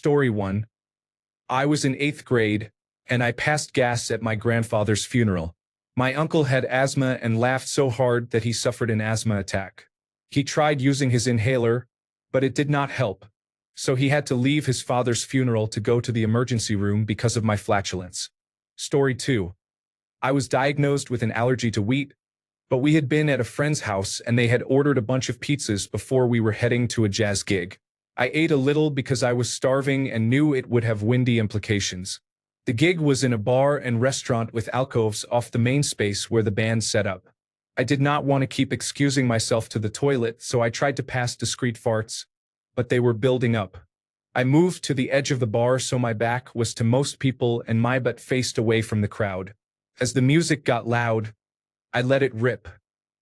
Story 1. I was in 8th grade, and I passed gas at my grandfather's funeral. My uncle had asthma and laughed so hard that he suffered an asthma attack. He tried using his inhaler, but it did not help. So he had to leave his father's funeral to go to the emergency room because of my flatulence. Story 2. I was diagnosed with an allergy to wheat, but we had been at a friend's house and they had ordered a bunch of pizzas before we were heading to a jazz gig. I ate a little because I was starving and knew it would have windy implications. The gig was in a bar and restaurant with alcoves off the main space where the band set up. I did not want to keep excusing myself to the toilet, so I tried to pass discreet farts, but they were building up. I moved to the edge of the bar so my back was to most people and my butt faced away from the crowd. As the music got loud, I let it rip.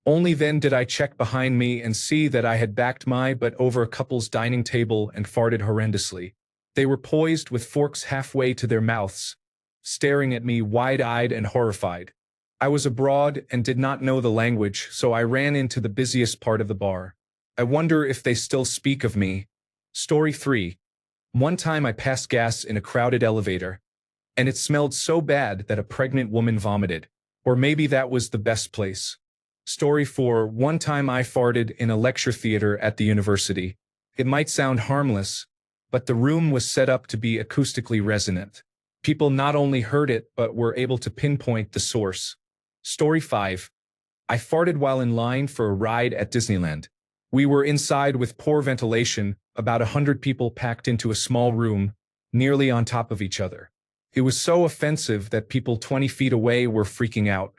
Only then did I check behind me and see that I had backed my butt over a couple's dining table and farted horrendously. They were poised with forks halfway to their mouths, staring at me wide-eyed and horrified. I was abroad and did not know the language, so I ran into the busiest part of the bar. I wonder if they still speak of me. Story 3. One time I passed gas in a crowded elevator, and it smelled so bad that a pregnant woman vomited. Or maybe that was the best place. Story 4. One time I farted in a lecture theater at the university. It might sound harmless, but the room was set up to be acoustically resonant. People not only heard it but were able to pinpoint the source. Story 5. I farted while in line for a ride at Disneyland. We were inside with poor ventilation, about 100 people packed into a small room, nearly on top of each other. It was so offensive that people 20 feet away were freaking out.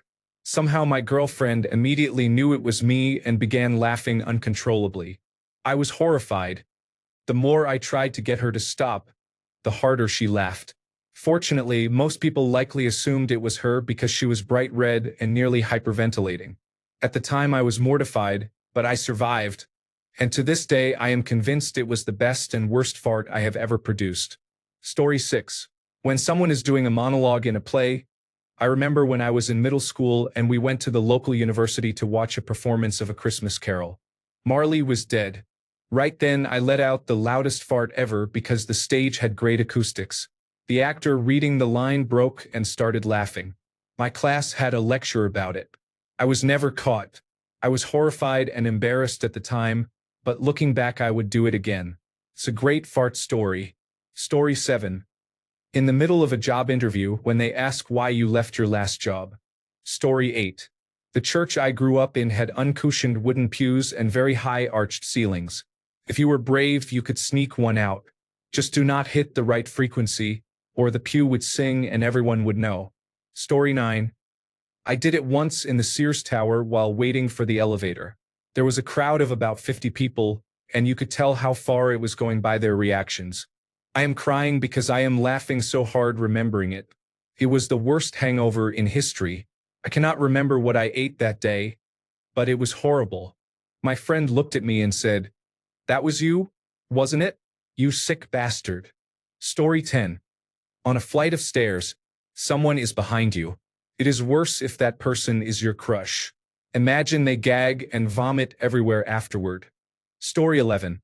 Somehow my girlfriend immediately knew it was me and began laughing uncontrollably. I was horrified. The more I tried to get her to stop, the harder she laughed. Fortunately, most people likely assumed it was her because she was bright red and nearly hyperventilating. At the time I was mortified, but I survived. And to this day I am convinced it was the best and worst fart I have ever produced. Story 6. When someone is doing a monologue in a play, I remember when I was in middle school and we went to the local university to watch a performance of A Christmas Carol. Marley was dead. Right then I let out the loudest fart ever because the stage had great acoustics. The actor reading the line broke and started laughing. My class had a lecture about it. I was never caught. I was horrified and embarrassed at the time, but looking back I would do it again. It's a great fart story. Story 7. In the middle of a job interview when they ask why you left your last job. Story 8. The church I grew up in had uncushioned wooden pews and very high arched ceilings. If you were brave, you could sneak one out. Just do not hit the right frequency, or the pew would sing and everyone would know. Story 9. I did it once in the Sears Tower while waiting for the elevator. There was a crowd of about 50 people, and you could tell how far it was going by their reactions. I am crying because I am laughing so hard remembering it. It was the worst hangover in history. I cannot remember what I ate that day, but it was horrible. My friend looked at me and said, "That was you, wasn't it? You sick bastard." Story 10. On a flight of stairs, someone is behind you. It is worse if that person is your crush. Imagine they gag and vomit everywhere afterward. Story 11.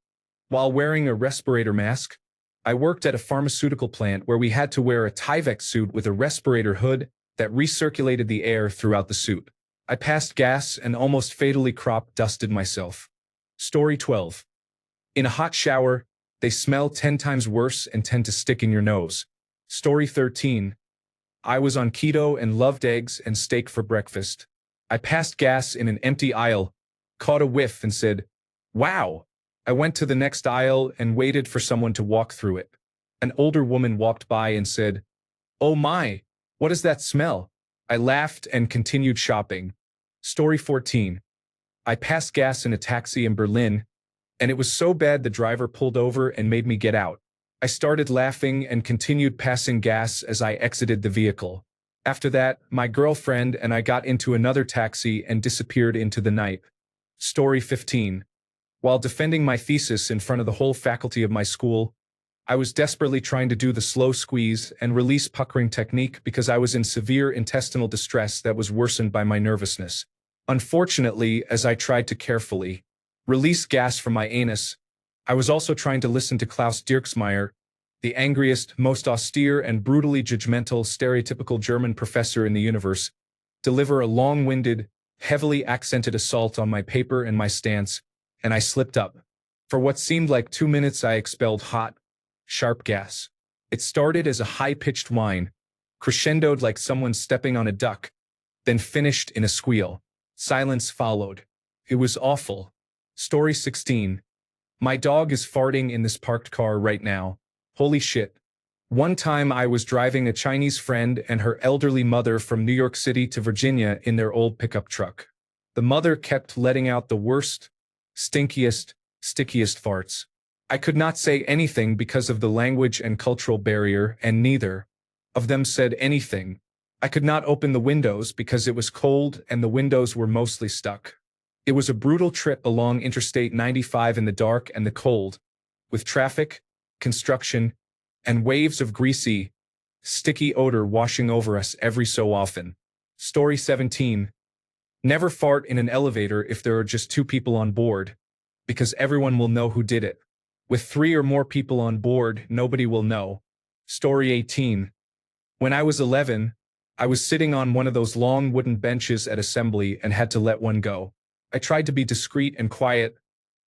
While wearing a respirator mask, I worked at a pharmaceutical plant where we had to wear a Tyvek suit with a respirator hood that recirculated the air throughout the suit. I passed gas and almost fatally crop dusted myself. Story 12. In a hot shower, they smell 10 times worse and tend to stick in your nose. Story 13. I was on keto and loved eggs and steak for breakfast. I passed gas in an empty aisle, caught a whiff and said, "Wow." I went to the next aisle and waited for someone to walk through it. An older woman walked by and said, "Oh my, what is that smell?" I laughed and continued shopping. Story 14. I passed gas in a taxi in Berlin, and it was so bad the driver pulled over and made me get out. I started laughing and continued passing gas as I exited the vehicle. After that, my girlfriend and I got into another taxi and disappeared into the night. Story 15. While defending my thesis in front of the whole faculty of my school, I was desperately trying to do the slow squeeze and release puckering technique because I was in severe intestinal distress that was worsened by my nervousness. Unfortunately, as I tried to carefully release gas from my anus, I was also trying to listen to Klaus Dirksmeyer, the angriest, most austere and brutally judgmental stereotypical German professor in the universe, deliver a long-winded, heavily accented assault on my paper and my stance, and I slipped up. For what seemed like 2 minutes I expelled hot, sharp gas. It started as a high-pitched whine, crescendoed like someone stepping on a duck, then finished in a squeal. Silence followed. It was awful. Story 16. My dog is farting in this parked car right now. Holy shit. One time I was driving a Chinese friend and her elderly mother from New York City to Virginia in their old pickup truck. The mother kept letting out the worst, stinkiest, stickiest farts. I could not say anything because of the language and cultural barrier, and neither of them said anything. I could not open the windows because it was cold and the windows were mostly stuck. It was a brutal trip along Interstate 95 in the dark and the cold, with traffic, construction, and waves of greasy, sticky odor washing over us every so often. Story 17. Never fart in an elevator if there are just 2 people on board, because everyone will know who did it. With 3 or more people on board, nobody will know. Story 18. When I was 11, I was sitting on one of those long wooden benches at assembly and had to let one go. I tried to be discreet and quiet,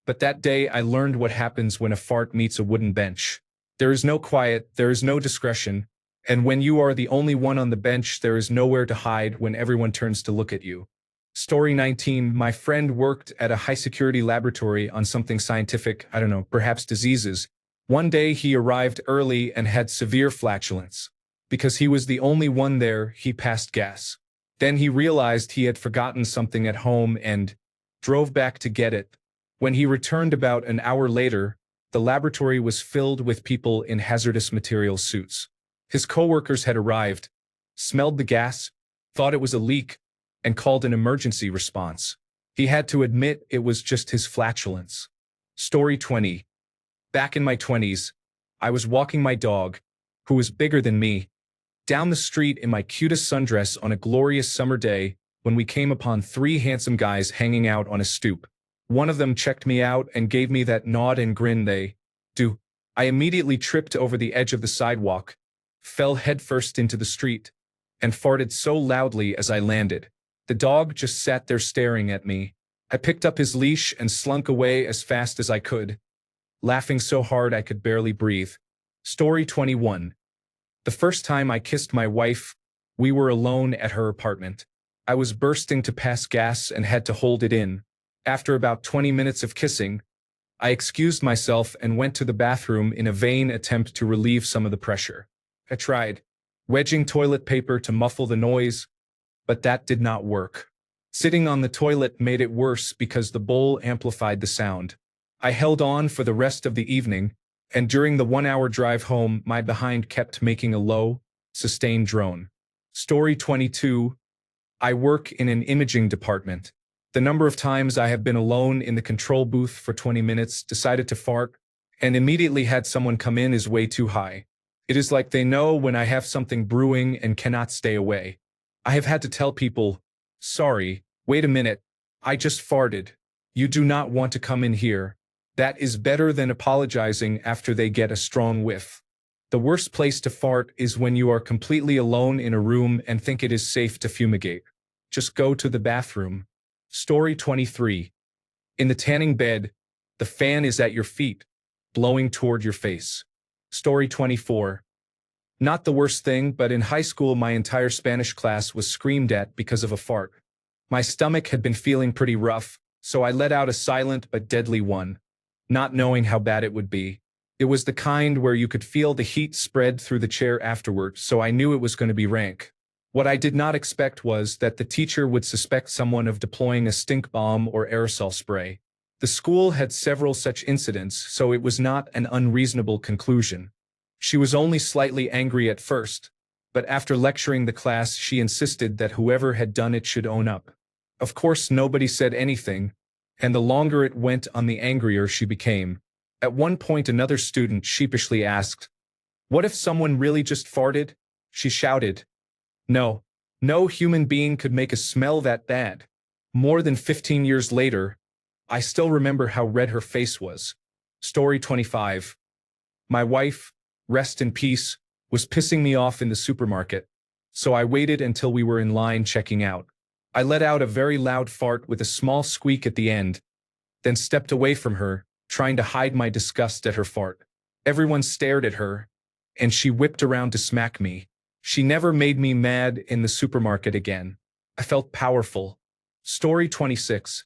but that day I learned what happens when a fart meets a wooden bench. There is no quiet, there is no discretion, and when you are the only one on the bench, there is nowhere to hide when everyone turns to look at you. Story 19. My friend worked at a high-security laboratory on something scientific, I don't know, perhaps diseases. One day he arrived early and had severe flatulence. Because he was the only one there, he passed gas. Then he realized he had forgotten something at home and drove back to get it. When he returned about an hour later, the laboratory was filled with people in hazardous material suits. His coworkers had arrived, smelled the gas, thought it was a leak, and called an emergency response. He had to admit it was just his flatulence. Story 20. Back in my 20s, I was walking my dog, who was bigger than me, down the street in my cutest sundress on a glorious summer day when we came upon 3 handsome guys hanging out on a stoop. One of them checked me out and gave me that nod and grin they do. I immediately tripped over the edge of the sidewalk, fell headfirst into the street, and farted so loudly as I landed. The dog just sat there staring at me. I picked up his leash and slunk away as fast as I could, laughing so hard I could barely breathe. Story 21. The first time I kissed my wife, we were alone at her apartment. I was bursting to pass gas and had to hold it in. After about 20 minutes of kissing, I excused myself and went to the bathroom in a vain attempt to relieve some of the pressure. I tried wedging toilet paper to muffle the noise, but that did not work. Sitting on the toilet made it worse because the bowl amplified the sound. I held on for the rest of the evening, and during the 1-hour drive home, my behind kept making a low, sustained drone. Story 22. I work in an imaging department. The number of times I have been alone in the control booth for 20 minutes, decided to fart, and immediately had someone come in is way too high. It is like they know when I have something brewing and cannot stay away. I have had to tell people, sorry, wait a minute, I just farted. You do not want to come in here. That is better than apologizing after they get a strong whiff. The worst place to fart is when you are completely alone in a room and think it is safe to fumigate. Just go to the bathroom. Story 23. In the tanning bed, the fan is at your feet, blowing toward your face. Story 24. Not the worst thing, but in high school my entire Spanish class was screamed at because of a fart. My stomach had been feeling pretty rough, so I let out a silent but deadly one, not knowing how bad it would be. It was the kind where you could feel the heat spread through the chair afterward, so I knew it was going to be rank. What I did not expect was that the teacher would suspect someone of deploying a stink bomb or aerosol spray. The school had several such incidents, so it was not an unreasonable conclusion. She was only slightly angry at first, but after lecturing the class she insisted that whoever had done it should own up. Of course nobody said anything, and the longer it went on the angrier she became. At one point another student sheepishly asked, "What if someone really just farted?" She shouted, No human being could make a smell that bad." More than 15 years later, I still remember how red her face was. Story 25. My wife, rest in peace, was pissing me off in the supermarket, so I waited until we were in line checking out. I let out a very loud fart with a small squeak at the end, then stepped away from her, trying to hide my disgust at her fart. Everyone stared at her, and she whipped around to smack me. She never made me mad in the supermarket again. I felt powerful. Story 26.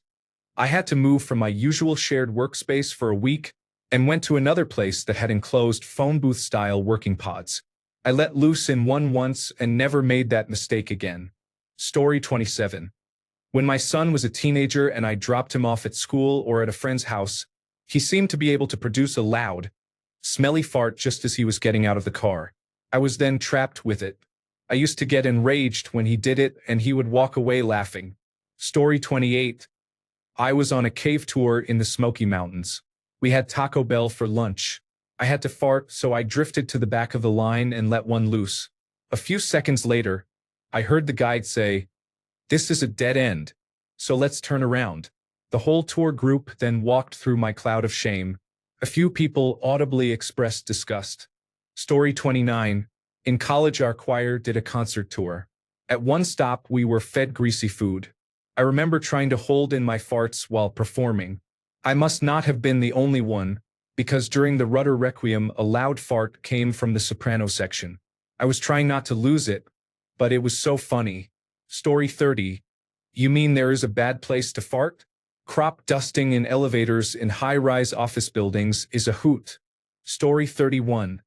I had to move from my usual shared workspace for a week and went to another place that had enclosed phone booth-style working pods. I let loose in one once and never made that mistake again. Story 27. When my son was a teenager and I dropped him off at school or at a friend's house, he seemed to be able to produce a loud, smelly fart just as he was getting out of the car. I was then trapped with it. I used to get enraged when he did it and he would walk away laughing. Story 28. I was on a cave tour in the Smoky Mountains. We had Taco Bell for lunch. I had to fart, so I drifted to the back of the line and let one loose. A few seconds later, I heard the guide say, "This is a dead end, so let's turn around." The whole tour group then walked through my cloud of shame. A few people audibly expressed disgust. Story 29. In college, our choir did a concert tour. At one stop, we were fed greasy food. I remember trying to hold in my farts while performing. I must not have been the only one, because during the Rudder Requiem, a loud fart came from the soprano section. I was trying not to lose it, but it was so funny. Story 30. You mean there is a bad place to fart? Crop dusting in elevators in high-rise office buildings is a hoot. Story 31.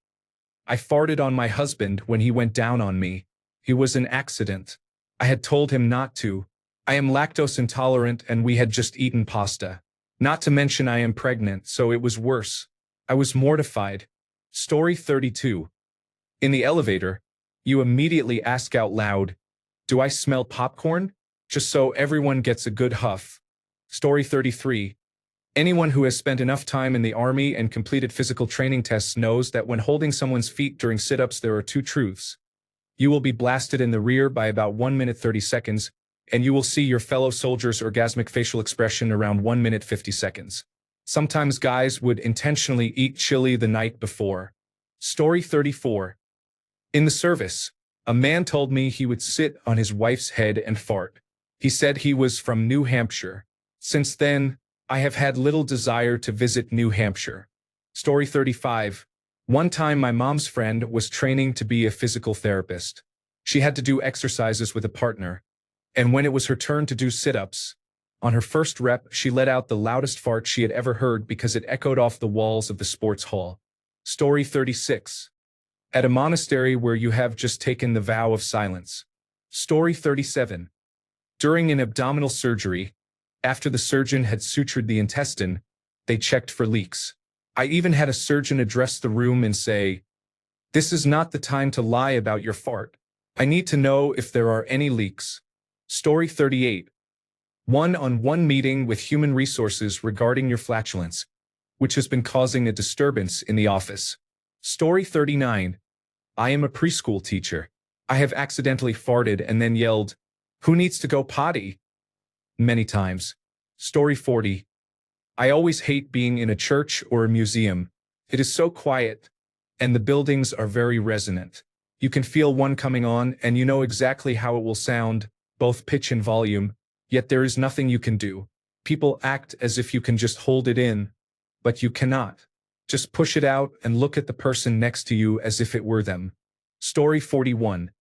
I farted on my husband when he went down on me. It was an accident. I had told him not to. I am lactose intolerant and we had just eaten pasta. Not to mention I am pregnant, so it was worse. I was mortified. Story 32. In the elevator, you immediately ask out loud, "Do I smell popcorn?" just so everyone gets a good huff. Story 33. Anyone who has spent enough time in the army and completed physical training tests knows that when holding someone's feet during sit-ups there are two truths. You will be blasted in the rear by about 1 minute 30 seconds, and you will see your fellow soldiers' orgasmic facial expression around 1 minute 50 seconds. Sometimes guys would intentionally eat chili the night before. Story 34. In the service, a man told me he would sit on his wife's head and fart. He said he was from New Hampshire. Since then, I have had little desire to visit New Hampshire. Story 35. One time my mom's friend was training to be a physical therapist. She had to do exercises with a partner, and when it was her turn to do sit-ups, on her first rep she let out the loudest fart she had ever heard because it echoed off the walls of the sports hall. Story 36. At a monastery where you have just taken the vow of silence. Story 37. During an abdominal surgery, after the surgeon had sutured the intestine, they checked for leaks. I even had a surgeon address the room and say, "This is not the time to lie about your fart. I need to know if there are any leaks." Story 38. One-on-one meeting with human resources regarding your flatulence, which has been causing a disturbance in the office. Story 39. I am a preschool teacher. I have accidentally farted and then yelled, "Who needs to go potty?" many times. Story 40. I always hate being in a church or a museum. It is so quiet, and the buildings are very resonant. You can feel one coming on and you know exactly how it will sound, both pitch and volume, yet there is nothing you can do. People act as if you can just hold it in, but you cannot. Just push it out and look at the person next to you as if it were them. Story 41.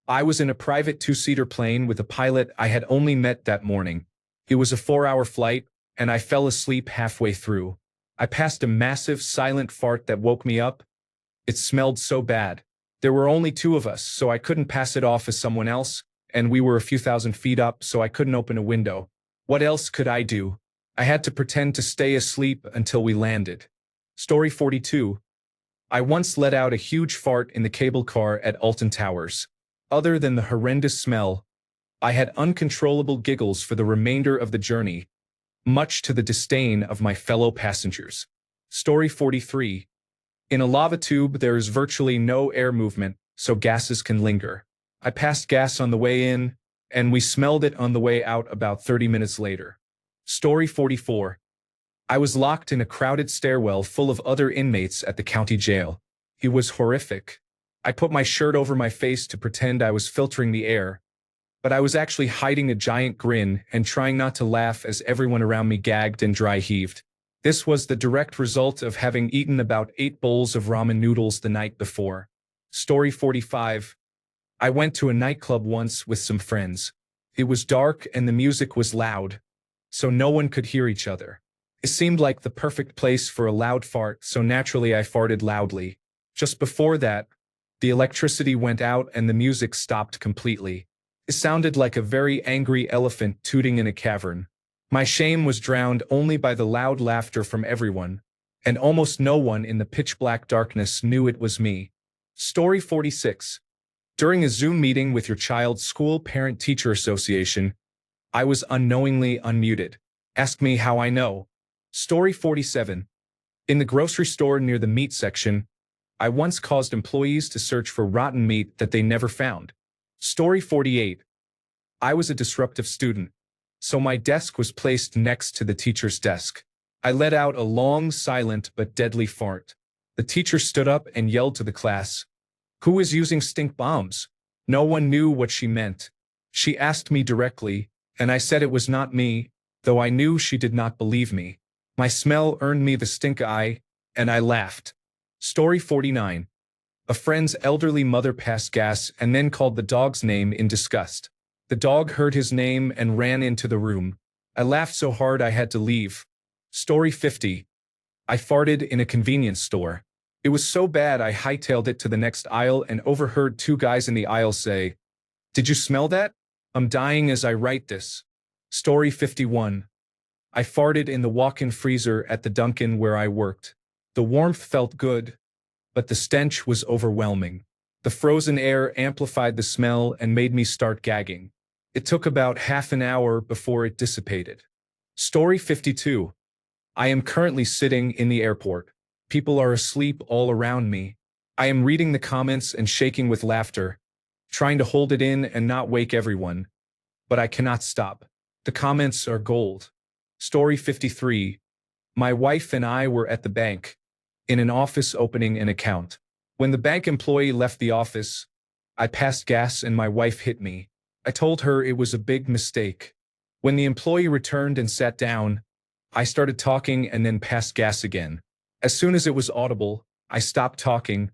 I was in a private 2-seater plane with a pilot I had only met that morning. It was a 4-hour flight, and I fell asleep halfway through. I passed a massive, silent fart that woke me up. It smelled so bad. There were only 2 of us, so I couldn't pass it off as someone else, and we were a few thousand feet up, so I couldn't open a window. What else could I do? I had to pretend to stay asleep until we landed. Story 42. I once let out a huge fart in the cable car at Alton Towers. Other than the horrendous smell, I had uncontrollable giggles for the remainder of the journey, much to the disdain of my fellow passengers. Story 43. In a lava tube, there is virtually no air movement, so gases can linger. I passed gas on the way in, and we smelled it on the way out about 30 minutes later. Story 44. I was locked in a crowded stairwell full of other inmates at the county jail. It was horrific. I put my shirt over my face to pretend I was filtering the air, but I was actually hiding a giant grin and trying not to laugh as everyone around me gagged and dry heaved. This was the direct result of having eaten about 8 bowls of ramen noodles the night before. Story 45. I went to a nightclub once with some friends. It was dark and the music was loud, so no one could hear each other. It seemed like the perfect place for a loud fart, so naturally I farted loudly. Just before that, the electricity went out and the music stopped completely. It sounded like a very angry elephant tooting in a cavern. My shame was drowned only by the loud laughter from everyone, and almost no one in the pitch-black darkness knew it was me. Story 46. During a Zoom meeting with your child's school parent-teacher association, I was unknowingly unmuted. Ask me how I know. Story 47. In the grocery store near the meat section, I once caused employees to search for rotten meat that they never found. Story 48. I was a disruptive student, so my desk was placed next to the teacher's desk. I let out a long, silent, but deadly fart. The teacher stood up and yelled to the class, "Who is using stink bombs?" No one knew what she meant. She asked me directly, and I said it was not me, though I knew she did not believe me. My smell earned me the stink eye, and I laughed. Story 49. A friend's elderly mother passed gas and then called the dog's name in disgust. The dog heard his name and ran into the room. I laughed so hard I had to leave. Story 50. I farted in a convenience store. It was so bad I hightailed it to the next aisle and overheard 2 guys in the aisle say, "Did you smell that? I'm dying as I write this." Story 51. I farted in the walk-in freezer at the Dunkin' where I worked. The warmth felt good, but the stench was overwhelming. The frozen air amplified the smell and made me start gagging. It took about half an hour before it dissipated. Story 52. I am currently sitting in the airport. People are asleep all around me. I am reading the comments and shaking with laughter, trying to hold it in and not wake everyone. But I cannot stop. The comments are gold. Story 53. My wife and I were at the bank, in an office opening an account. When the bank employee left the office, I passed gas and my wife hit me. I told her it was a big mistake. When the employee returned and sat down, I started talking and then passed gas again. As soon as it was audible, I stopped talking,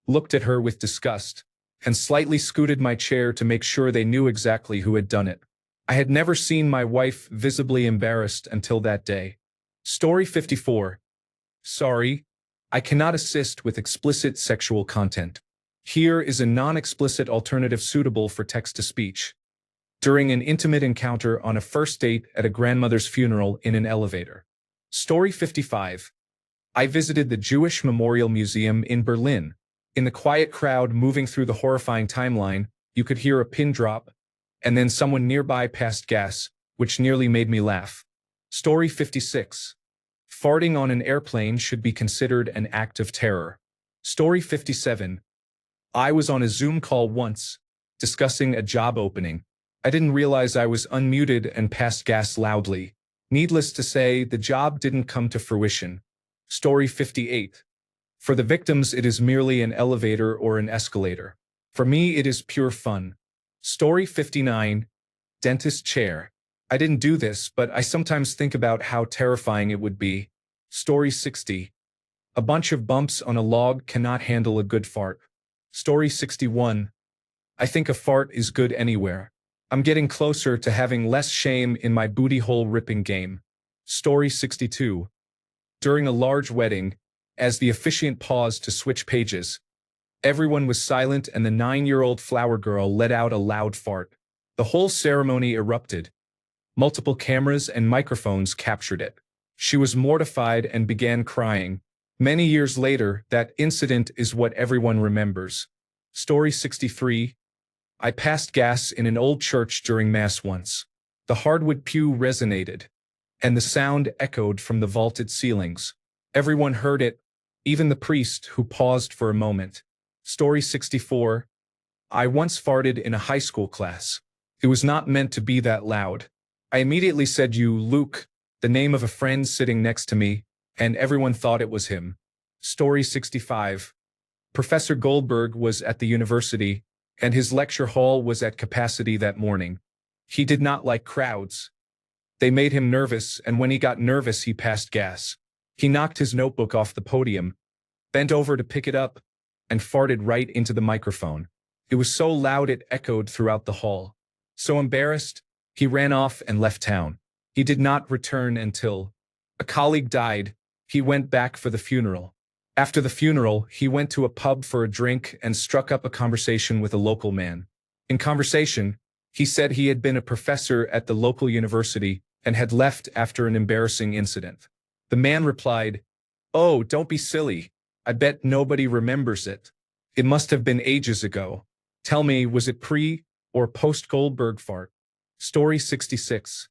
looked at her with disgust, and slightly scooted my chair to make sure they knew exactly who had done it. I had never seen my wife visibly embarrassed until that day. Story 54. Sorry, I cannot assist with explicit sexual content. Here is a non-explicit alternative suitable for text-to-speech. During an intimate encounter on a first date at a grandmother's funeral in an elevator. Story 55. I visited the Jewish Memorial Museum in Berlin. In the quiet crowd moving through the horrifying timeline, you could hear a pin drop, and then someone nearby passed gas, which nearly made me laugh. Story 56. Farting on an airplane should be considered an act of terror. Story 57. I was on a Zoom call once, discussing a job opening. I didn't realize I was unmuted and passed gas loudly. Needless to say, the job didn't come to fruition. Story 58. For the victims, it is merely an elevator or an escalator. For me, it is pure fun. Story 59. Dentist chair. I didn't do this, but I sometimes think about how terrifying it would be. Story 60. A bunch of bumps on a log cannot handle a good fart. Story 61. I think a fart is good anywhere. I'm getting closer to having less shame in my booty hole ripping game. Story 62. During a large wedding, as the officiant paused to switch pages, everyone was silent and the 9-year-old flower girl let out a loud fart. The whole ceremony erupted. Multiple cameras and microphones captured it. She was mortified and began crying. Many years later, that incident is what everyone remembers. Story 63. I passed gas in an old church during Mass once. The hardwood pew resonated, and the sound echoed from the vaulted ceilings. Everyone heard it, even the priest, who paused for a moment. Story 64. I once farted in a high school class. It was not meant to be that loud. I immediately said, "You, Luke," the name of a friend sitting next to me, and everyone thought it was him. Story 65. Professor Goldberg was at the university, and his lecture hall was at capacity that morning. He did not like crowds. They made him nervous, and when he got nervous, he passed gas. He knocked his notebook off the podium, bent over to pick it up, and farted right into the microphone. It was so loud it echoed throughout the hall. So embarrassed, he ran off and left town. He did not return until a colleague died. He went back for the funeral. After the funeral, he went to a pub for a drink and struck up a conversation with a local man. In conversation, he said he had been a professor at the local university and had left after an embarrassing incident. The man replied, "Oh, don't be silly. I bet nobody remembers it. It must have been ages ago. Tell me, was it pre or post Goldberg fart?" Story 66.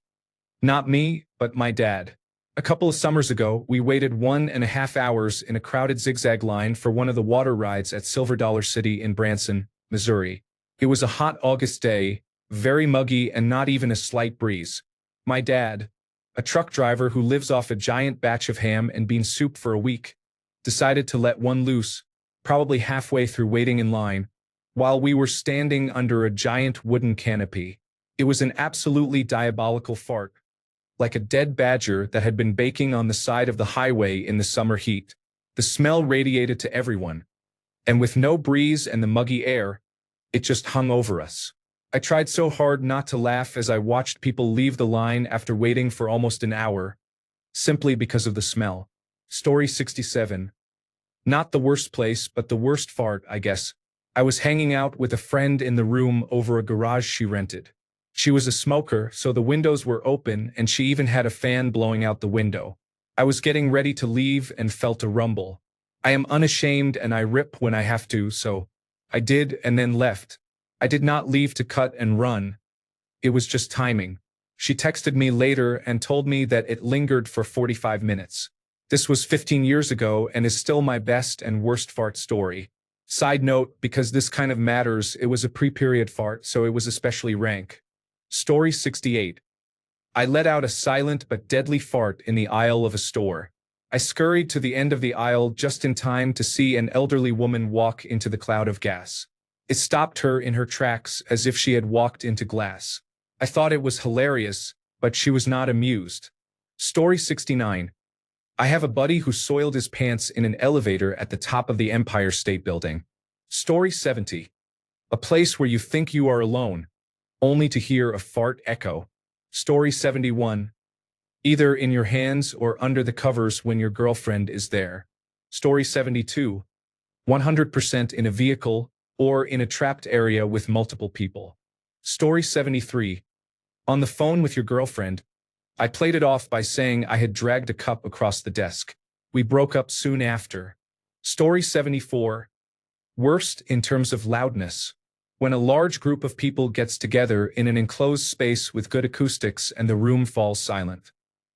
Not me, but my dad. A couple of summers ago, we waited 1.5 hours in a crowded zigzag line for one of the water rides at Silver Dollar City in Branson, Missouri. It was a hot August day, very muggy and not even a slight breeze. My dad, a truck driver who lives off a giant batch of ham and bean soup for a week, decided to let one loose, probably halfway through waiting in line, while we were standing under a giant wooden canopy. It was an absolutely diabolical fart, like a dead badger that had been baking on the side of the highway in the summer heat. The smell radiated to everyone, and with no breeze and the muggy air, it just hung over us. I tried so hard not to laugh as I watched people leave the line after waiting for almost an hour, simply because of the smell. Story 67. Not the worst place, but the worst fart, I guess. I was hanging out with a friend in the room over a garage she rented. She was a smoker, so the windows were open and she even had a fan blowing out the window. I was getting ready to leave and felt a rumble. I am unashamed and I rip when I have to, so I did and then left. I did not leave to cut and run. It was just timing. She texted me later and told me that it lingered for 45 minutes. This was 15 years ago and is still my best and worst fart story. Side note, because this kind of matters, it was a pre-period fart, so it was especially rank. Story 68. I let out a silent but deadly fart in the aisle of a store. I scurried to the end of the aisle just in time to see an elderly woman walk into the cloud of gas. It stopped her in her tracks as if she had walked into glass. I thought it was hilarious, but she was not amused. Story 69. I have a buddy who soiled his pants in an elevator at the top of the Empire State Building. Story 70. A place where you think you are alone, only to hear a fart echo. Story 71. Either in your hands or under the covers when your girlfriend is there. Story 72. 100% in a vehicle or in a trapped area with multiple people. Story 73. On the phone with your girlfriend, I played it off by saying I had dragged a cup across the desk. We broke up soon after. Story 74. Worst in terms of loudness. When a large group of people gets together in an enclosed space with good acoustics and the room falls silent.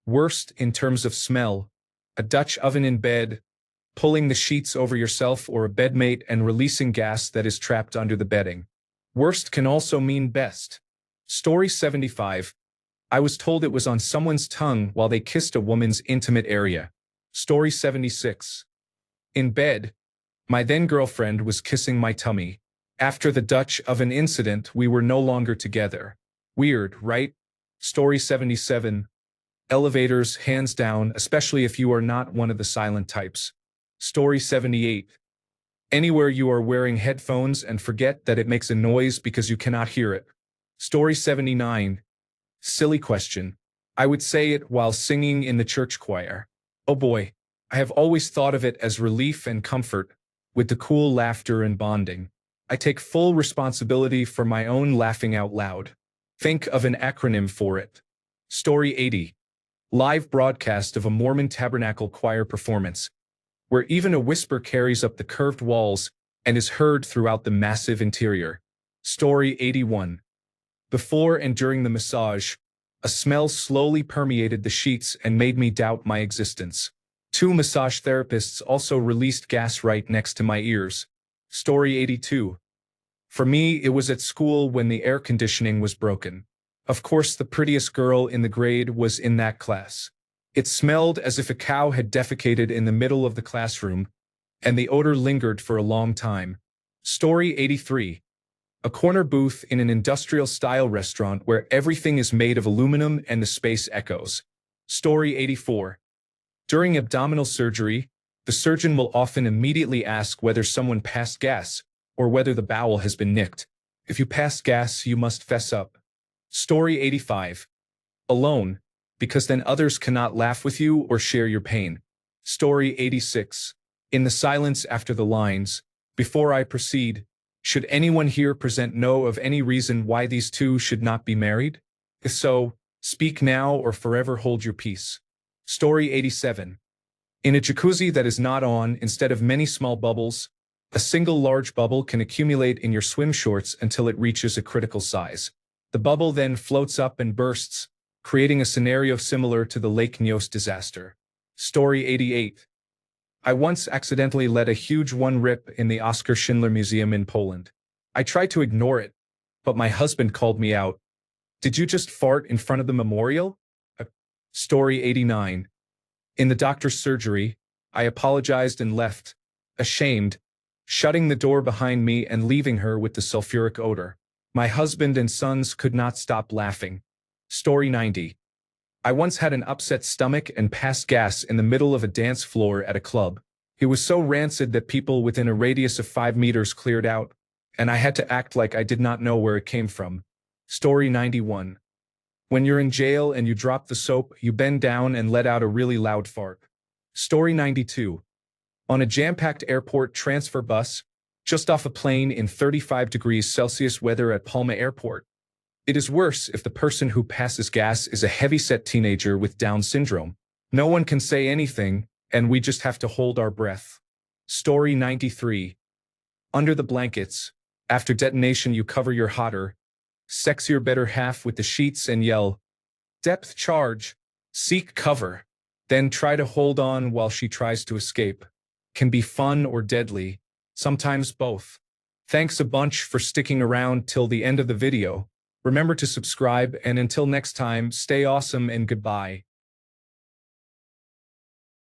Worst in terms of smell. A Dutch oven in bed, pulling the sheets over yourself or a bedmate and releasing gas that is trapped under the bedding. Worst can also mean best. Story 75. I was told it was on someone's tongue while they kissed a woman's intimate area. Story 76. In bed, my then-girlfriend was kissing my tummy. After the Dutch oven incident, we were no longer together. Weird, right? Story 77. Elevators, hands down, especially if you are not one of the silent types. Story 78. Anywhere you are wearing headphones and forget that it makes a noise because you cannot hear it. Story 79. Silly question. I would say it while singing in the church choir. Oh boy, I have always thought of it as relief and comfort, with the cool laughter and bonding. I take full responsibility for my own laughing out loud. Think of an acronym for it. Story 80. Live broadcast of a Mormon Tabernacle choir performance, where even a whisper carries up the curved walls and is heard throughout the massive interior. Story 81. Before and during the massage, a smell slowly permeated the sheets and made me doubt my existence. 2 massage therapists also released gas right next to my ears. Story 82. For me, it was at school when the air conditioning was broken. Of course, the prettiest girl in the grade was in that class. It smelled as if a cow had defecated in the middle of the classroom, and the odor lingered for a long time. Story 83. A corner booth in an industrial-style restaurant where everything is made of aluminum and the space echoes. Story 84. During abdominal surgery, the surgeon will often immediately ask whether someone passed gas or whether the bowel has been nicked. If you passed gas, you must fess up. Story 85. Alone, because then others cannot laugh with you or share your pain. Story 86. In the silence after the lines, before I proceed, should anyone here present know of any reason why these two should not be married? If so, speak now or forever hold your peace. Story 87. In a jacuzzi that is not on, instead of many small bubbles, a single large bubble can accumulate in your swim shorts until it reaches a critical size. The bubble then floats up and bursts, creating a scenario similar to the Lake Nyos disaster. Story 88. I once accidentally let a huge one rip in the Oskar Schindler Museum in Poland. I tried to ignore it, but my husband called me out. Did you just fart in front of the memorial? Story 89. In the doctor's surgery, I apologized and left, ashamed, shutting the door behind me and leaving her with the sulfuric odor. My husband and sons could not stop laughing. Story 90. I once had an upset stomach and passed gas in the middle of a dance floor at a club. It was so rancid that people within a radius of 5 meters cleared out, and I had to act like I did not know where it came from. Story 91. When you're in jail and you drop the soap, you bend down and let out a really loud fart. Story 92. On a jam-packed airport transfer bus, just off a plane in 35 degrees Celsius weather at Palma Airport. It is worse if the person who passes gas is a heavy-set teenager with Down syndrome. No one can say anything, and we just have to hold our breath. Story 93. Under the blankets, after detonation you cover your hotter, sexier better half with the sheets and yell, "Depth charge, seek cover," then try to hold on while she tries to escape. Can be fun or deadly, sometimes both. Thanks a bunch for sticking around till the end of the video. Remember to subscribe, and until next time, stay awesome and goodbye.